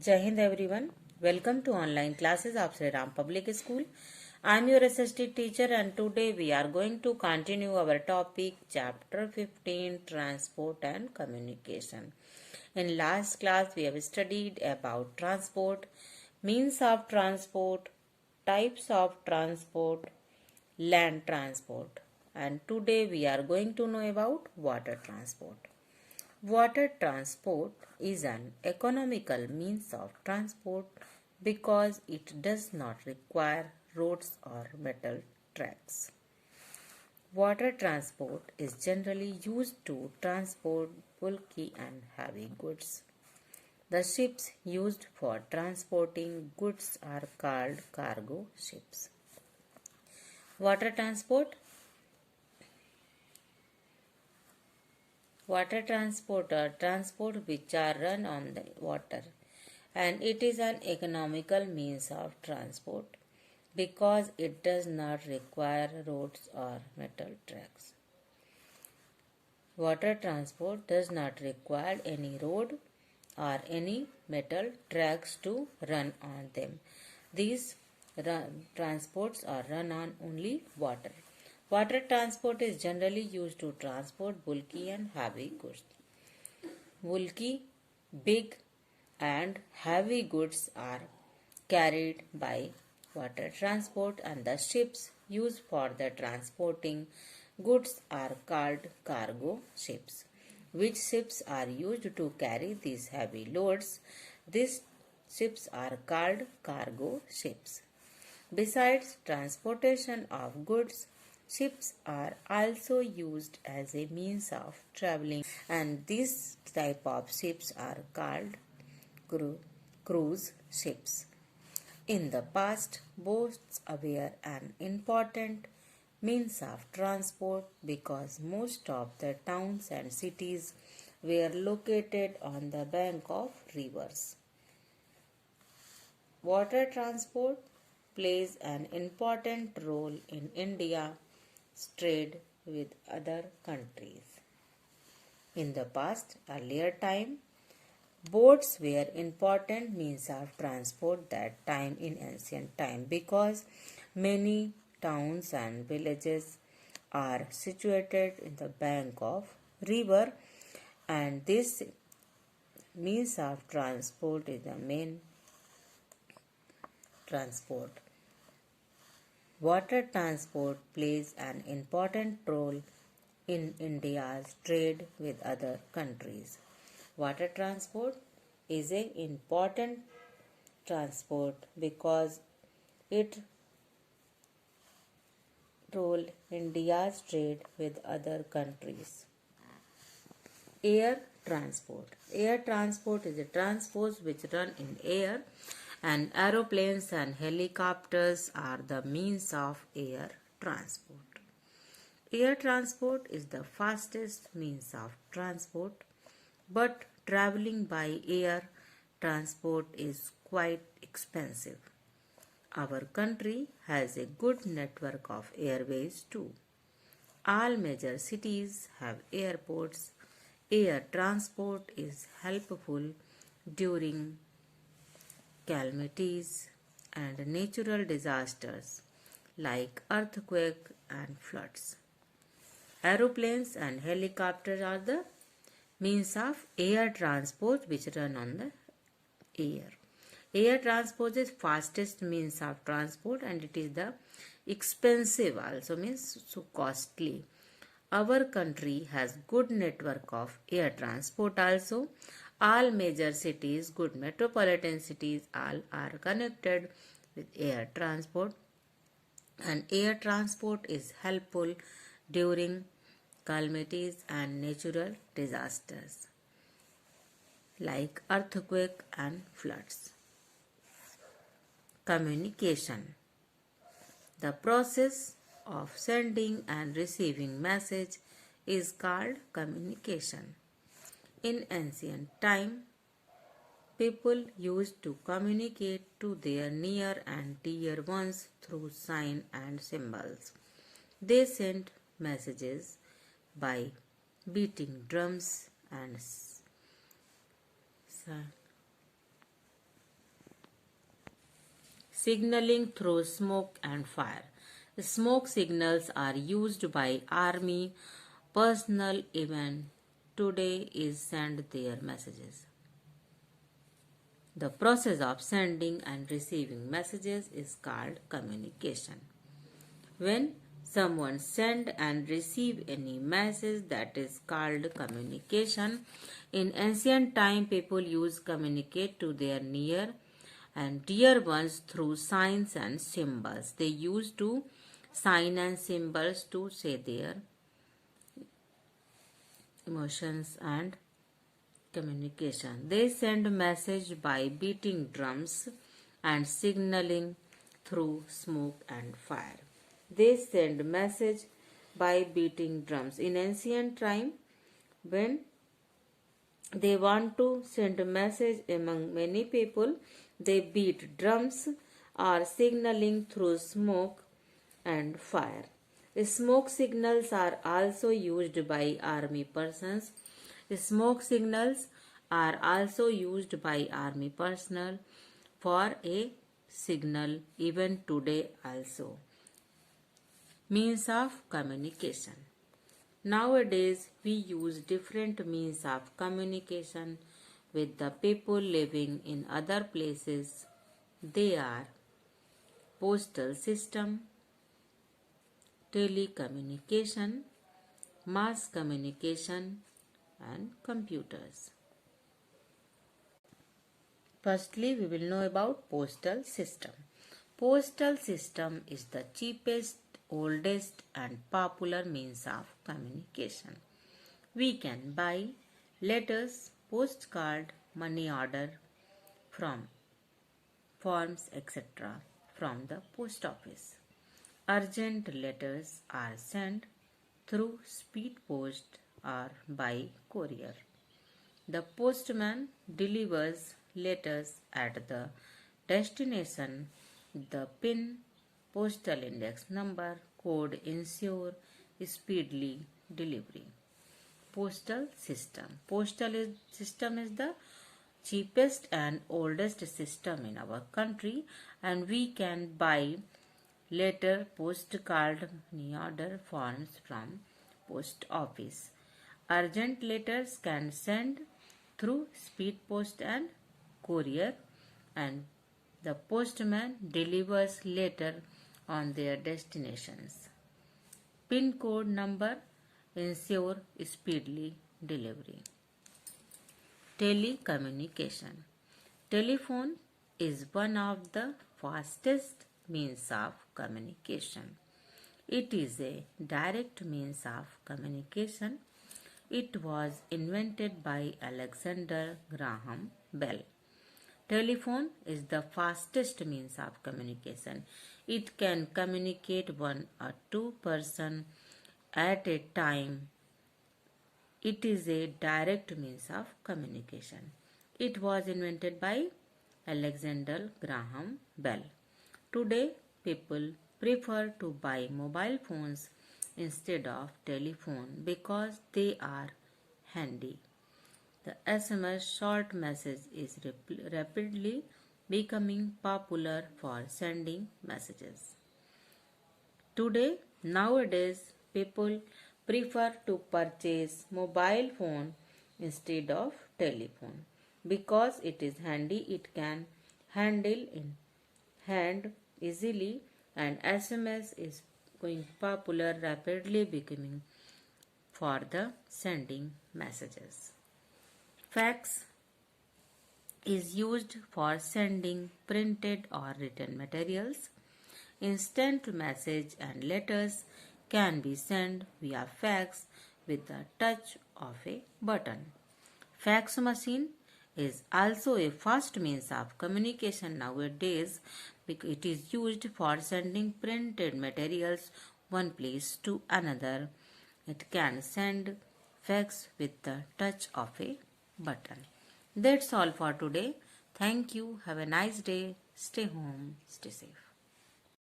Jai Hind everyone. Welcome to online classes of Sri Ram Public School. I am your SST teacher and today we are going to continue our topic chapter 15 transport and communication. In last class we have studied about transport, means of transport, types of transport, land transport, and today we are going to know about water transport. Water transport is an economical means of transport because it does not require roads or metal tracks. Water transport is generally used to transport bulky and heavy goods. The ships used for transporting goods are called cargo ships. Water transport Water transport are transport which are run on the water, and it is an economical means of transport because it does not require roads or metal tracks. Water transport does not require any road or any metal tracks to run on them. These transports are run on only water. Water transport is generally used to transport bulky and heavy goods. Bulky, big, and heavy goods are carried by water transport, and the ships used for the transporting goods are called cargo ships. Which ships are used to carry these heavy loads? These ships are called cargo ships. Besides transportation of goods, ships are also used as a means of traveling, and this type of ships are called cruise ships. In the past, boats were an important means of transport because most of the towns and cities were located on the bank of rivers. Water transport plays an important role in India's trade with other countries. In the past, earlier time, boats were important means of transport that time in ancient time because many towns and villages are situated in the bank of river, and this means of transport is the main transport. Water transport plays an important role in India's trade with other countries. Water transport is an important transport because it role India's trade with other countries. Air transport. Air transport is a transport which run in air, and aeroplanes and helicopters are the means of air transport. Air transport is the fastest means of transport, but traveling by air transport is quite expensive. Our country has a good network of airways too. All major cities have airports. Air transport is helpful during calamities and natural disasters like earthquake and floods. Aeroplanes and helicopters are the means of air transport which run on the air. Air transport is fastest means of transport, and it is the expensive also, means so costly. Our country has good network of air transport also. All major cities, good metropolitan cities, all are connected with air transport, and air transport is helpful during calamities and natural disasters like earthquake and floods. Communication. The process of sending and receiving message is called communication. In ancient time, people used to communicate to their near and dear ones through sign and symbols. They sent messages by beating drums and Signaling through smoke and fire. Smoke signals are used by army personnel even today is send their messages. The process of sending and receiving messages is called communication. When someone send and receive any message, that is called communication. In ancient time, people used communicate to their near and dear ones through signs and symbols. They used to sign and symbols to say their emotions and communication. They send message by beating drums and signaling through smoke and fire. They send message by beating drums. In ancient time, when they want to send a message among many people, they beat drums or signaling through smoke and fire. Smoke signals are also used by army persons. Smoke signals are also used by army personnel for a signal even today also. Means of communication. Nowadays, we use different means of communication with the people living in other places. They are postal system, telecommunication, mass communication, and computers. Firstly, we will know about postal system. Postal system is the cheapest, oldest and popular means of communication. We can buy letters, postcard, money order from forms, etc. from the post office. Urgent letters are sent through speed post or by courier. The postman delivers letters at the destination. The PIN, postal index number, code ensure speedily delivery. Postal system. System is the cheapest and oldest system in our country, and we can buy letter, postcard, money order forms from post office. Urgent letters can send through speed post and courier, and the postman delivers letter on their destinations. PIN code number ensure speedily delivery. Telecommunication. Telephone is one of the fastest means of communication. It is a direct means of communication. It was invented by Alexander Graham Bell. Telephone is the fastest means of communication. It can communicate one or two persons at a time. It is a direct means of communication. It was invented by Alexander Graham Bell. Today, people prefer to buy mobile phones instead of telephone because they are handy. The SMS short message is rapidly becoming popular for sending messages. Nowadays, people prefer to purchase mobile phone instead of telephone because it is handy. It can handle in hand easily, and SMS is going popular, rapidly becoming for the sending messages. Fax is used for sending printed or written materials. Instant message and letters can be sent via fax with the touch of a button. Fax machine is also a fast means of communication nowadays because it is used for sending printed materials one place to another. It can send fax with the touch of a button. That's all for today. Thank you. Have a nice day. Stay home. Stay safe.